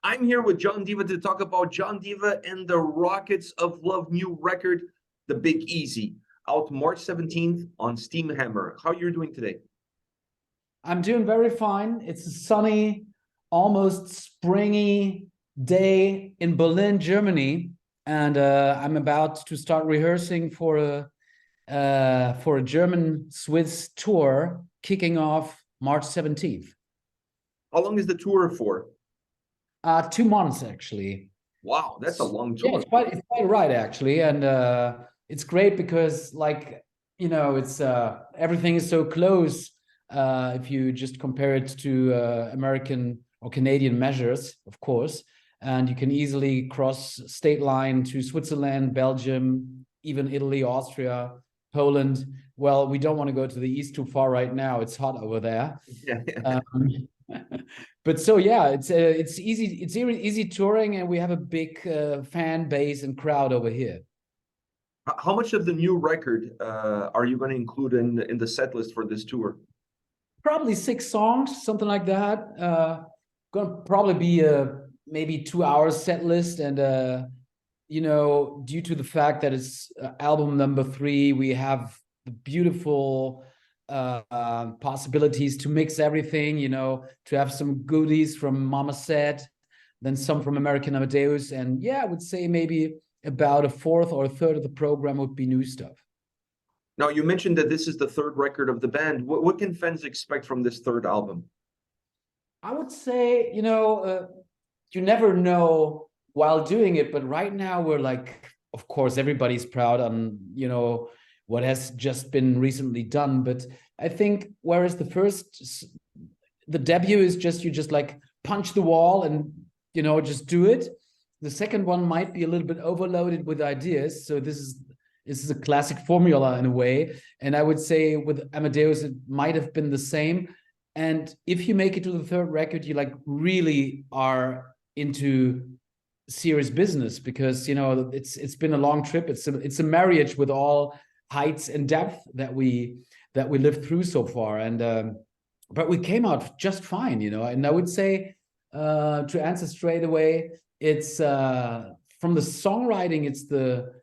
I'm here with John Diva to talk about John Diva and the Rockets of Love new record, The Big Easy, out March 17th on Steam Hammer. How are you doing today? I'm doing very fine. It's a sunny, almost springy day in Berlin, Germany, and I'm about to start rehearsing for a German Swiss tour kicking off March 17th. How long is the tour for? 2 months actually. Wow, that's a long Yeah, tour. it's quite right actually, and it's great because it's everything is so close. If you just compare it to American or Canadian measures, of course, and you can easily cross state line to Switzerland, Belgium, even Italy, Austria, Poland. Well, we don't want to go to the east too far right now. It's hot over there. Um, but so yeah, it's easy. It's easy touring, and we have a big fan base and crowd over here. How much of the new record are you going to include in the set list for this tour? Probably 6 songs, something like that. Gonna probably be a maybe 2 hours set list, and due to the fact that it's album number 3, we have the beautiful possibilities to mix everything. To have some goodies from Mama Said, then some from American Amadeus, and yeah, I would say maybe about a fourth or a third of the program would be new stuff. Now, you mentioned that this is the third record of the band. What can fans expect from this third album? I would say, you never know while doing it, but right now we're like, of course, everybody's proud on, what has just been recently done. But I think whereas the debut is just, you just like punch the wall and, just do it. The second one might be a little bit overloaded with ideas. So this is a classic formula in a way. And I would say with Amadeus, it might have been the same. And if you make it to the third record, you like really are into serious business because, it's been a long trip. It's a marriage with all heights and depth that we lived through so far. And but we came out just fine, and I would say to answer straight away, it's from the songwriting, it's the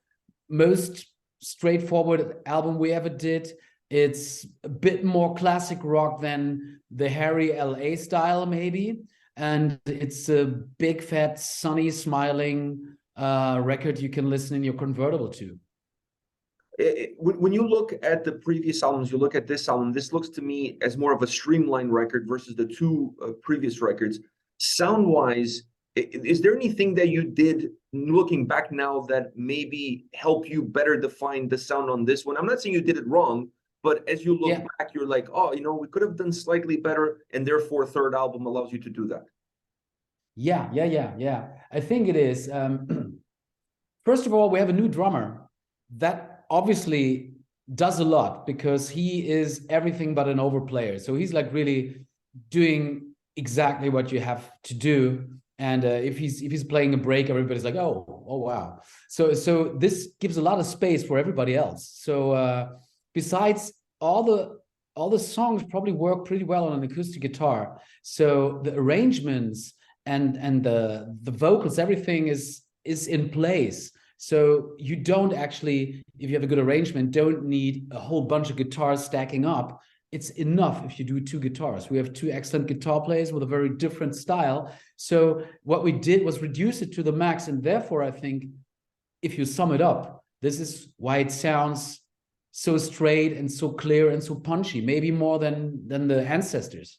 most straightforward album we ever did. It's a bit more classic rock than the Harry LA style, maybe. And it's a big, fat, sunny, smiling record you can listen in your convertible to. When you look at the previous albums, you look at this album, this looks to me as more of a Streamline record versus the two previous records. Sound-wise, is there anything that you did looking back now that maybe help you better define the sound on this one? I'm not saying you did it wrong, but as you look back, you're like, oh, we could have done slightly better, and therefore third album allows you to do that. Yeah. I think it is. First of all, we have a new drummer that obviously does a lot because he is everything but an overplayer. So he's like really doing exactly what you have to do. And if he's playing a break, everybody's like, oh wow. So this gives a lot of space for everybody else. So besides, all the songs probably work pretty well on an acoustic guitar. So the arrangements and the vocals, everything is in place. So you don't actually, if you have a good arrangement, don't need a whole bunch of guitars stacking up. It's enough if you do 2 guitars. We have 2 excellent guitar players with a very different style. So what we did was reduce it to the max. And therefore, I think if you sum it up, this is why it sounds so straight and so clear and so punchy, maybe more than the ancestors.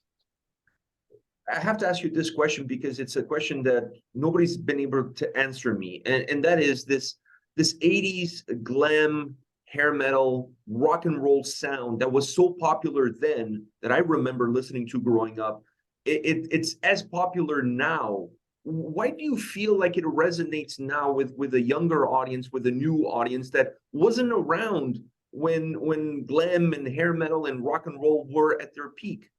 I have to ask you this question because it's a question that nobody's been able to answer me. And that is this 80s glam hair metal rock and roll sound that was so popular then that I remember listening to growing up. It's as popular now. Why do you feel like it resonates now with a younger audience, with a new audience that wasn't around when glam and hair metal and rock and roll were at their peak?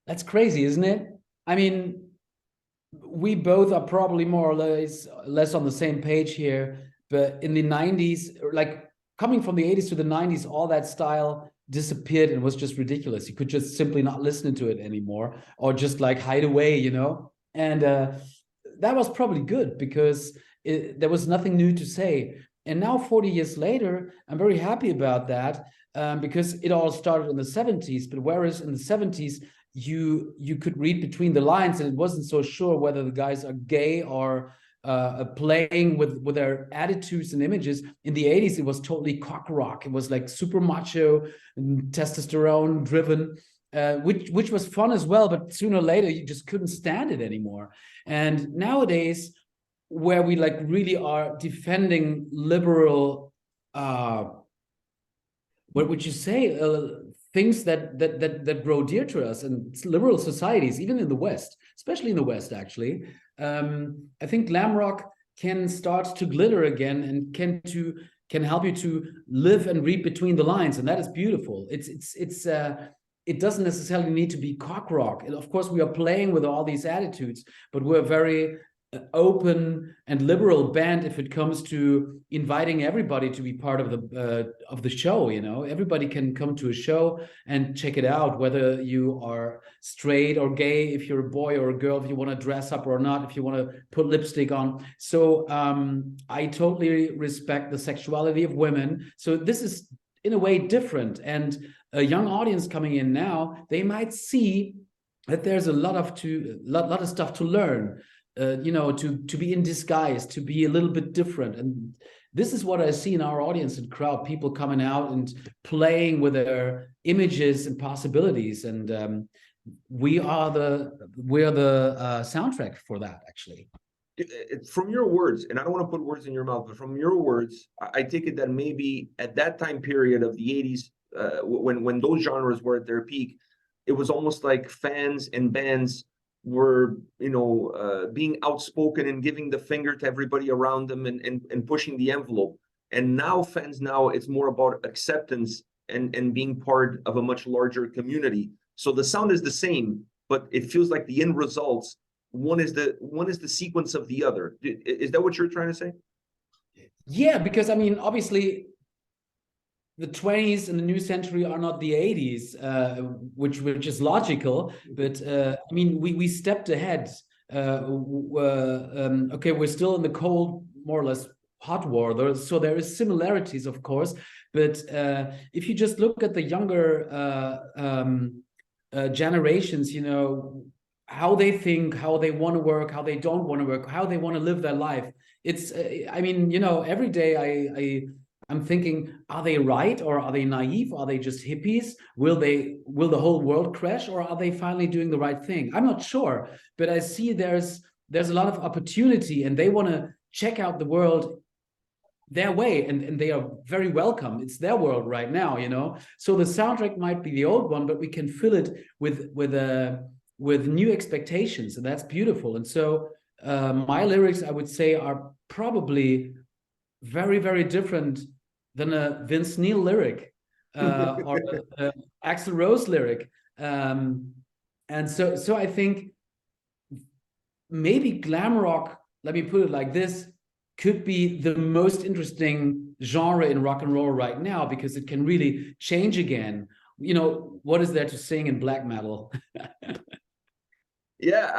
That's crazy, isn't it? I mean, we both are probably more or less on the same page here, but in the 90s, like coming from the 80s to the 90s, all that style disappeared and was just ridiculous. You could just simply not listen to it anymore or just like hide away, And that was probably good because there was nothing new to say. And now 40 years later, I'm very happy about that, because it all started in the 70s. But whereas in the 70s, you could read between the lines and it wasn't so sure whether the guys are gay or playing with their attitudes and images. In the 80s, it was totally cock rock. It was like super macho and testosterone driven. Which was fun as well, but sooner or later you just couldn't stand it anymore. And nowadays, where we like really are defending liberal, what would you say, things that grow dear to us and liberal societies, even in the West, especially in the West, actually. I think glam rock can start to glitter again and can help you to live and read between the lines, and that is beautiful. It doesn't necessarily need to be cock rock. And of course, we are playing with all these attitudes, but we're very open and liberal band if it comes to inviting everybody to be part of the show. You know, everybody can come to a show and check it out, whether you are straight or gay, if you're a boy or a girl, if you want to dress up or not, if you want to put lipstick on. So I totally respect the sexuality of women. So this is in a way different, and a young audience coming in now, they might see that there's a lot of stuff to learn, you know, to be in disguise, to be a little bit different. And this is what I see in our audience and crowd, people coming out and playing with their images and possibilities. And we are the soundtrack for that, actually. From your words, and I don't want to put words in your mouth, but from your words, I take it that maybe at that time period of the 80s, when those genres were at their peak, it was almost like fans and bands were, you know, being outspoken and giving the finger to everybody around them and pushing the envelope. And now fans, it's more about acceptance and being part of a much larger community. So the sound is the same, but it feels like the end results, one is the sequence of the other. Is that what you're trying to say? Yeah, because I mean, obviously, the 20s and the new century are not the 80s, which is logical. But I mean, we stepped ahead. Okay, we're still in the cold, more or less hot war. So there is similarities, of course. But if you just look at the younger generations, you know, how they think, how they want to work, how they don't want to work, how they want to live their life. It's, I mean, you know, every day I'm thinking, are they right or are they naive? Are they just hippies? Will the whole world crash, or are they finally doing the right thing? I'm not sure, but I see there's a lot of opportunity, and they want to check out the world their way, and they are very welcome. It's their world right now, you know. So the soundtrack might be the old one, but we can fill it with new expectations, and that's beautiful. And so my lyrics, I would say, are probably very, very different than a Vince Neil lyric or Axl Rose lyric. And so I think maybe glam rock, let me put it like this, could be the most interesting genre in rock and roll right now, because it can really change again. You know, what is there to sing in black metal? Yeah,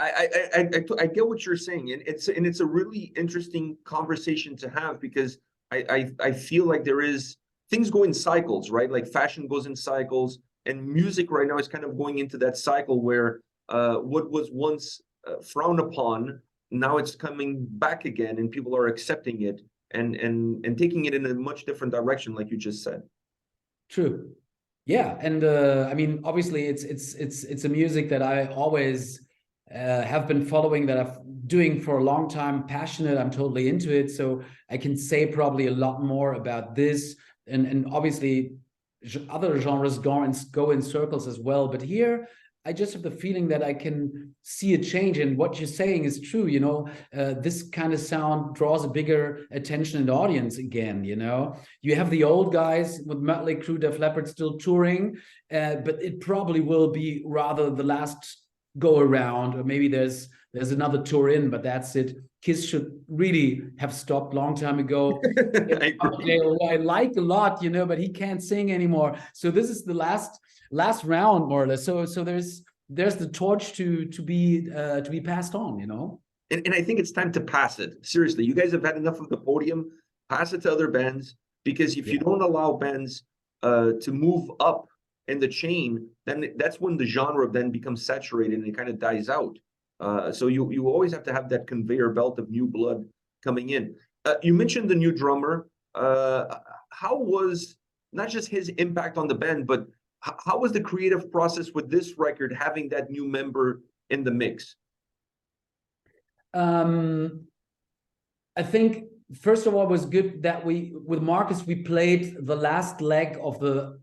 I get what you're saying, and it's a really interesting conversation to have, because I feel like there is things go in cycles, right? Like fashion goes in cycles, and music right now is kind of going into that cycle where what was once frowned upon, now it's coming back again, and people are accepting it and taking it in a much different direction, like you just said. True. Yeah, and I mean, obviously, it's a music that I always have been following, that I've doing for a long time, passionate. I'm totally into it, so I can say probably a lot more about this. And obviously, other genres go in circles as well. But here, I just have the feeling that I can see a change, and what you're saying is true. You know, this kind of sound draws a bigger attention in the audience again. You know, you have the old guys with Mötley Crüe, Def Leppard still touring, but it probably will be rather the last go around, or maybe there's another tour in, but that's it. Kiss should really have stopped long time ago. I like a lot, you know, but he can't sing anymore. So this is the last round, more or less. So there's there's the torch to be passed on, you know. And I think it's time to pass it. Seriously, you guys have had enough of the podium. Pass it to other bands, because if you don't allow bands to move up in the chain, then that's when the genre then becomes saturated and it kind of dies out. So you always have to have that conveyor belt of new blood coming in. You mentioned the new drummer. How was not just his impact on the band, but how was the creative process with this record, having that new member in the mix? I think first of all, it was good that with Marcus, we played the last leg of the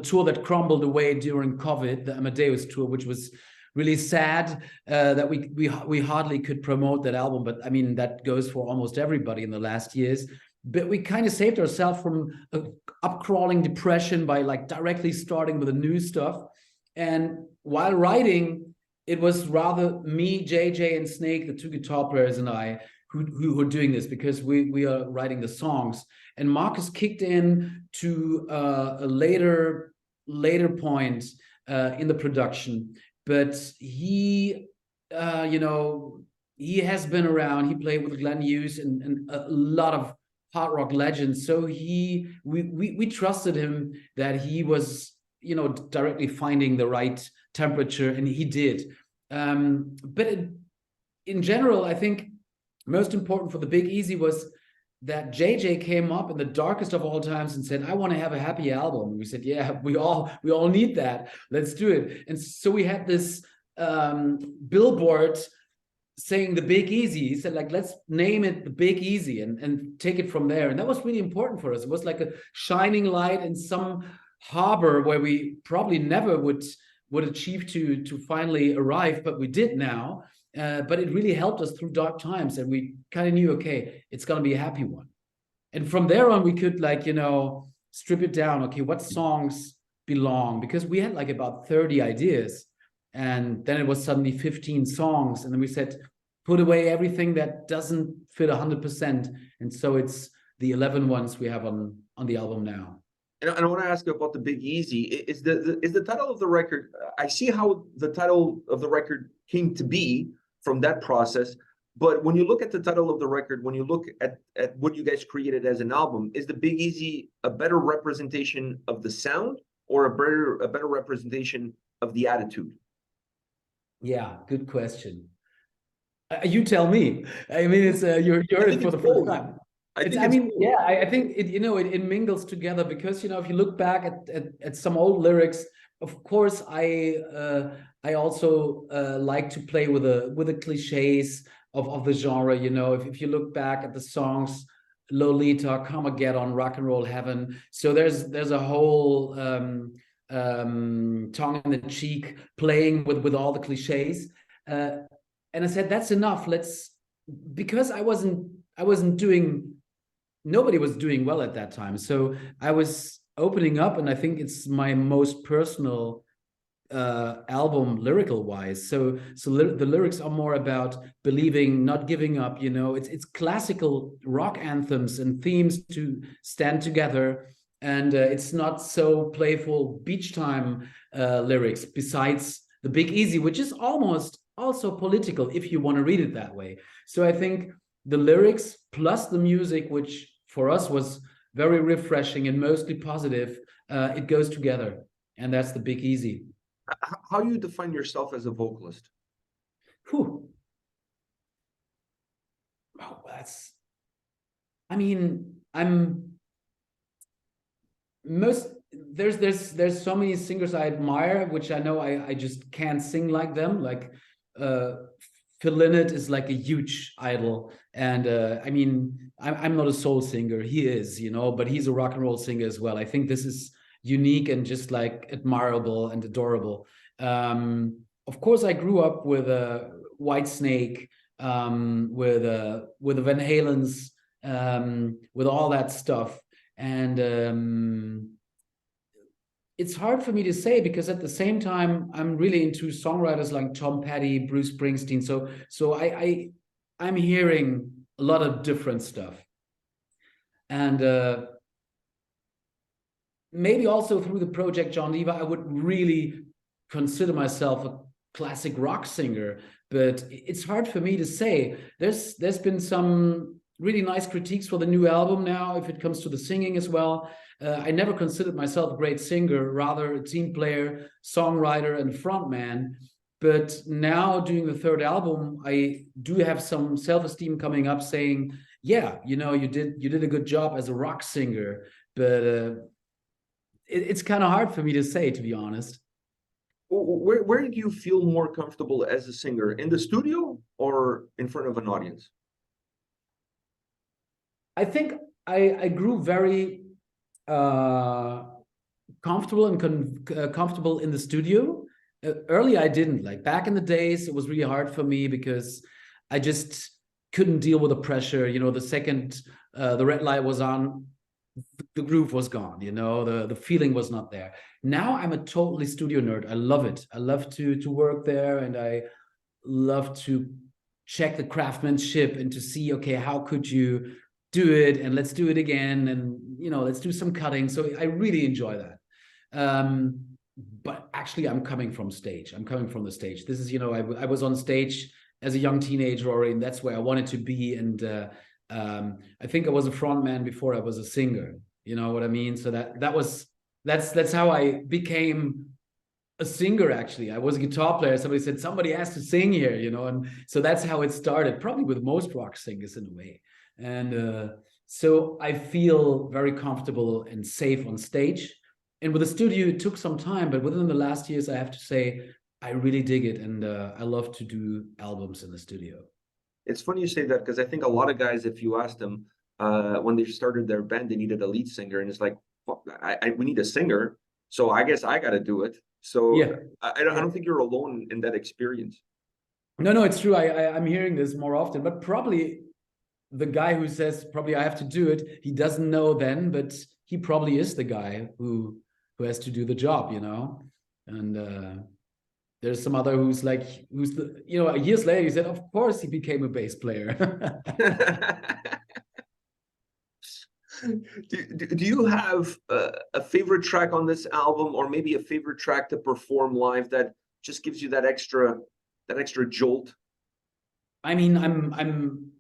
tour that crumbled away during COVID, the Amadeus tour, which was really sad that we hardly could promote that album. But I mean, that goes for almost everybody in the last years. But we kind of saved ourselves from up-crawling depression by like directly starting with the new stuff. And while writing, it was rather me, JJ, and Snake, the two guitar players, and I who were doing this, because we are writing the songs. And Marcus kicked in to a later point in the production, but he he has been around. He played with Glenn Hughes and a lot of hard rock legends. So we trusted him that he was directly finding the right temperature, and he did. But in general, I think most important for the Big Easy was that JJ came up in the darkest of all times and said, I want to have a happy album. And we said, yeah, we all need that. Let's do it. And so we had this billboard saying the Big Easy. He said, like, let's name it the Big Easy and take it from there. And that was really important for us. It was like a shining light in some harbor where we probably never would achieve to finally arrive, but we did now. But it really helped us through dark times, and we kind of knew, okay, it's going to be a happy one. And from there on, we could strip it down. Okay, what songs belong? Because we had like about 30 ideas, and then it was suddenly 15 songs. And then we said, put away everything that doesn't fit 100%. And so it's the 11 ones we have on the album now. And I want to ask you about the Big Easy. Is the title of the record? I see how the title of the record came to be from that process. But when you look at the title of the record, when you look at what you guys created as an album, is the Big Easy a better representation of the sound, or a better representation of the attitude? Yeah, good question. You tell me. I mean, it's you're in for the first time. I think it mingles together, because if you look back at some old lyrics, of course I also like to play with the cliches of the genre. If you look back at the songs, Lolita, Carmageddon, Rock and Roll Heaven, so there's a whole tongue in the cheek playing with all the cliches, and I said that's enough. Because nobody was doing well at that time, so I was opening up, and I think it's my most personal album lyrical wise. So the lyrics are more about believing, not giving up. It's classical rock anthems and themes to stand together, and it's not so playful beach time lyrics, besides the Big Easy, which is almost also political if you want to read it that way. So I think the lyrics plus the music, which for us was very refreshing and mostly positive, it goes together, and that's the Big Easy. How do you define yourself as a vocalist? Whew. Oh, there's so many singers I admire, which I know I just can't sing like them. Like Phil Lynott is like a huge idol, and I'm not a soul singer. He is, but he's a rock and roll singer as well. I think this is unique and just like admirable and adorable. Of course, I grew up with Whitesnake, with the Van Halens, with all that stuff, and it's hard for me to say, because at the same time I'm really into songwriters like Tom Petty, Bruce Springsteen. So I'm hearing a lot of different stuff, and maybe also through the project John Diva, I would really consider myself a classic rock singer, but it's hard for me to say. There's been some really nice critiques for the new album now, if it comes to the singing as well. I never considered myself a great singer, rather a team player, songwriter, and frontman. But now doing the third album, I do have some self-esteem coming up, saying, yeah, you know, you did a good job as a rock singer, but it's kind of hard for me to say, to be honest. Where do you feel more comfortable as a singer, in the studio or in front of an audience? I think I grew very comfortable and comfortable in the studio. Early, I didn't. Like back in the days, it was really hard for me because I just couldn't deal with the pressure. You know, the second the red light was on, the groove was gone. You know, the feeling was not there. Now I'm a totally studio nerd. I love it. I love to work there, and I love to check the craftsmanship and to see, okay, how could you do it, and let's do it again, and you know, let's do some cutting. So I really enjoy that. But actually, I'm coming from stage. I'm coming from the stage. This is, you know, I was on stage as a young teenager already, and that's where I wanted to be. And I think I was a frontman before I was a singer. You know what I mean? So that's how I became a singer. Actually, I was a guitar player. Somebody said somebody has to sing here, you know, and so that's how it started. Probably with most rock singers in a way. And so I feel very comfortable and safe on stage. And with the studio, it took some time, but within the last years, I have to say, I really dig it, and I love to do albums in the studio. It's funny you say that, because I think a lot of guys, if you ask them, when they started their band, they needed a lead singer, and it's like, we need a singer, so I guess I got to do it. So Yeah, I don't think you're alone in that experience. no, it's true. I'm hearing this more often, but probably the guy who says probably I have to do it, he doesn't know then, but he probably is the guy who has to do the job, you know. And there's some other who's the, you know, years later he said, of course he became a bass player. Do you have a favorite track on this album, or maybe a favorite track to perform live that just gives you that extra jolt? I mean, I'm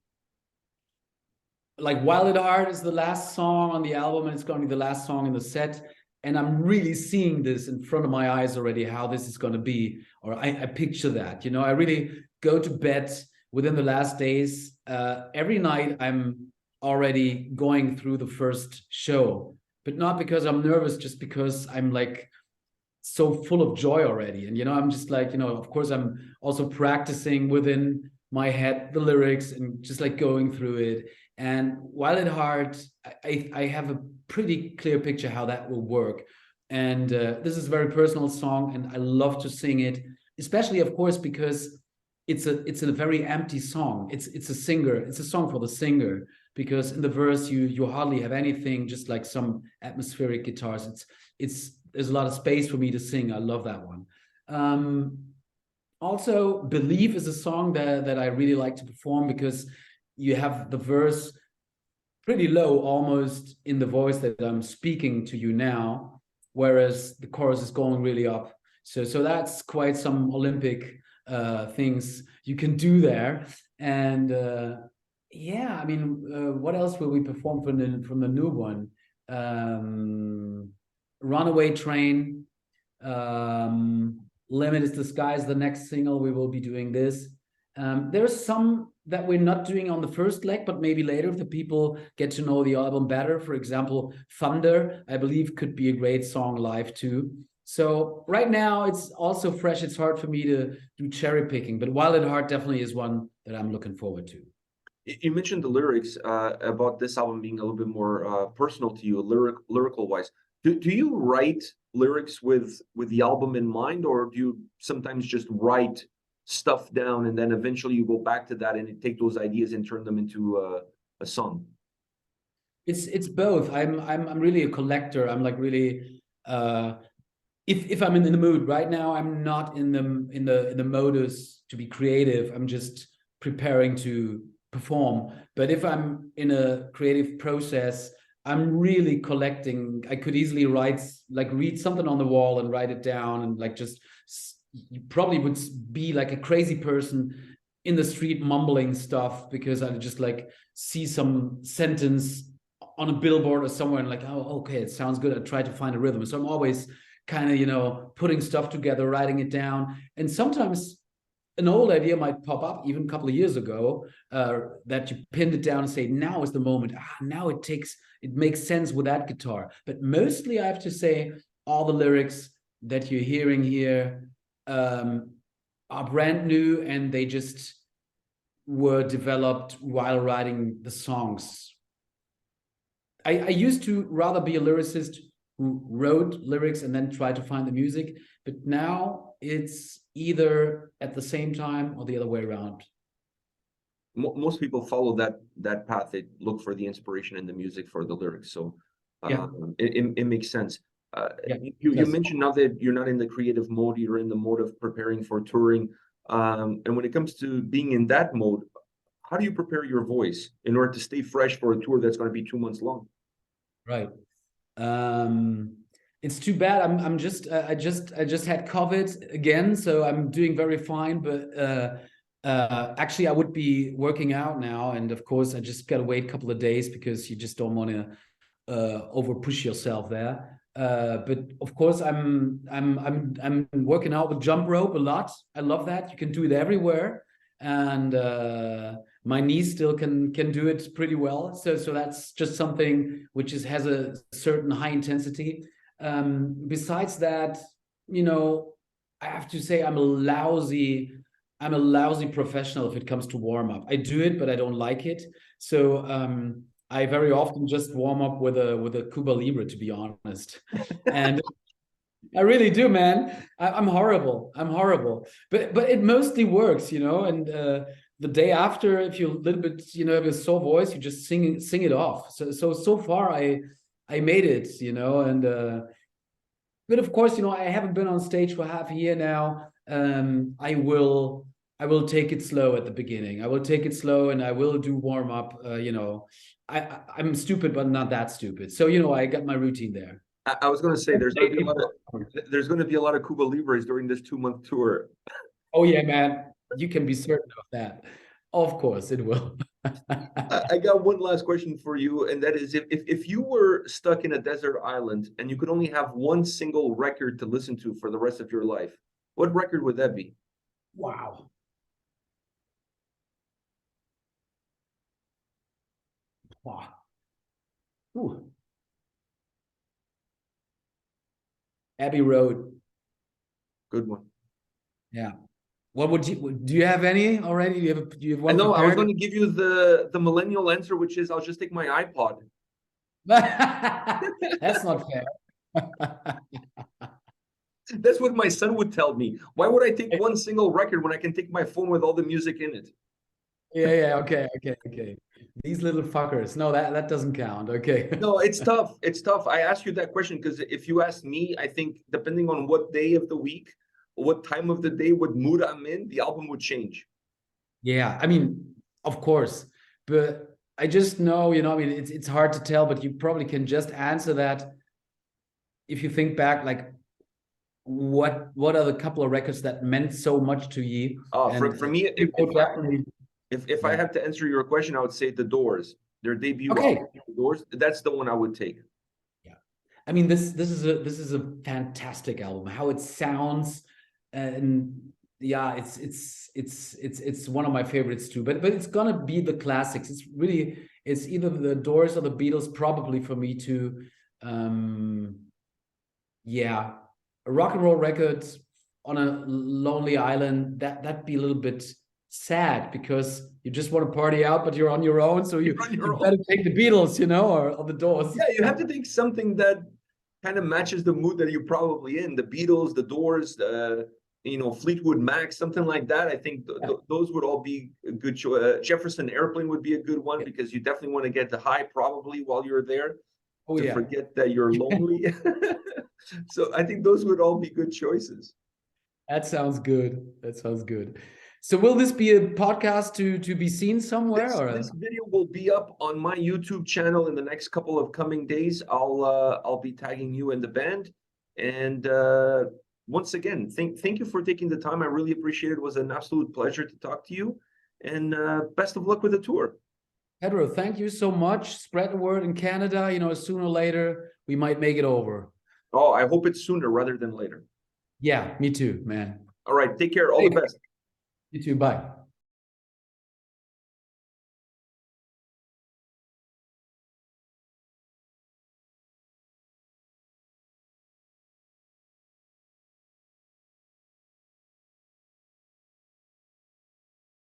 like, Wild at Heart is the last song on the album, and it's going to be the last song in the set. And I'm really seeing this in front of my eyes already, how this is going to be, or I picture that. You know, I really go to bed within the last days. Every night I'm already going through the first show, but not because I'm nervous, just because I'm like so full of joy already. And, you know, I'm just like, you know, of course I'm also practicing within my head the lyrics and just like going through it. And Wild at Heart, I have a pretty clear picture how that will work. And this is a very personal song, and I love to sing it, especially, of course, because it's a very empty song. It's a song for the singer, because in the verse you hardly have anything, just like some atmospheric guitars. There's a lot of space for me to sing. I love that one. Also, Believe is a song that I really like to perform, because you have the verse pretty low, almost in the voice that I'm speaking to you now, whereas the chorus is going really up. So that's quite some Olympic things you can do there. And yeah, I mean, what else will we perform from the new one? Runaway Train, Limit is the Sky is the next single. We will be doing this. There's some that we're not doing on the first leg, but maybe later if the people get to know the album better. For example, Thunder, I believe, could be a great song live too. So right now it's also fresh. It's hard for me to do cherry picking, but Wild at Heart definitely is one that I'm looking forward to. You mentioned the lyrics about this album being a little bit more personal to you, lyrical wise. Do you write lyrics with the album in mind, or do you sometimes just write stuff down and then eventually you go back to that and you take those ideas and turn them into a song? It's both. I'm really a collector. I'm like really if I'm in the mood right now, I'm not in the modus to be creative. I'm just preparing to perform. But if I'm in a creative process, I'm really collecting. I could easily read something on the wall and write it down, and like just you probably would be like a crazy person in the street mumbling stuff because I just like see some sentence on a billboard or somewhere and like, oh, okay, it sounds good. I try to find a rhythm. So I'm always kind of, you know, putting stuff together, writing it down. And sometimes an old idea might pop up even a couple of years ago that you pinned it down and say, now is the moment. Now it makes sense with that guitar. But mostly I have to say all the lyrics that you're hearing here are brand new, and they just were developed while writing the songs. I used to rather be a lyricist who wrote lyrics and then tried to find the music, but now it's either at the same time or the other way around. Most people follow that path. They look for the inspiration in the music for the lyrics. So Yeah. it makes sense. Yeah. You mentioned now that you're not in the creative mode, you're in the mode of preparing for touring. And when it comes to being in that mode, how do you prepare your voice in order to stay fresh for a tour that's going to be 2 months long? Right. It's too bad. I just had COVID again, so I'm doing very fine. But actually, I would be working out now, and of course, I just gotta wait a couple of days because you just don't want to over push yourself there. But of course, I'm working out with jump rope a lot. I love that. You can do it everywhere, and my knees still can do it pretty well. So that's just something which has a certain high intensity. Besides that, you know, I have to say I'm a lousy professional if it comes to warm up. I do it, but I don't like it. So I very often just warm up with a Cuba Libre, to be honest. And I really do, man. I'm horrible. But it mostly works, you know. And the day after, if you're a little bit, you know, have a sore voice, you just sing it off. So far I made it, you know. And but of course, you know, I haven't been on stage for half a year now. I will take it slow at the beginning. I will take it slow, and I will do warm up. You know, I'm stupid, but not that stupid. So you know, I got my routine there. I was going to say there's going to be a lot of Cuba Libres during this 2-month tour. Oh yeah, man, you can be certain of that. Of course, it will. I got one last question for you, and that is if you were stuck in a desert island and you could only have one single record to listen to for the rest of your life, what record would that be? Wow. Wow. Ooh. Abbey Road. Good one. Yeah. What would do you have any already? Do you have one? No, I was going to give you the millennial answer, which is I'll just take my iPod. That's not fair. That's what my son would tell me. Why would I take one single record when I can take my phone with all the music in it? Yeah, okay. These little fuckers. No, that doesn't count. Okay. No, it's tough. It's tough. I asked you that question because if you ask me, I think depending on what day of the week, what time of the day, what mood I'm in, the album would change. Yeah, I mean, of course, but I just know, you know, I mean, it's hard to tell, but you probably can just answer that if you think back, like what are the couple of records that meant so much to you? For me, if I have to answer your question, I would say The Doors, their debut album, The Doors. That's the one I would take. Yeah, I mean, this is a fantastic album. How it sounds, and yeah, it's one of my favorites too. But it's gonna be the classics. It's either The Doors or the Beatles, probably for me too. Yeah, a rock and roll record on a lonely island, that'd be a little bit sad because you just want to party out, but you're on your own. So you better take the Beatles, you know, or the Doors. Yeah, you have to take something that kind of matches the mood that you're probably in. The Beatles, the Doors, you know, Fleetwood Mac, something like that. I think those would all be a good choice. Jefferson Airplane would be a good one because you definitely want to get the high probably while you're there to forget that you're lonely. So I think those would all be good choices. That sounds good. So will this be a podcast to be seen somewhere, This or this video will be up on my YouTube channel in the next couple of coming days. I'll be tagging you and the band. And once again, thank you for taking the time. I really appreciate it. It was an absolute pleasure to talk to you. And best of luck with the tour. Pedro, thank you so much. Spread the word in Canada. You know, sooner or later we might make it over. Oh, I hope it's sooner rather than later. Yeah, me too, man. All right, take care. All the best. You too. Bye.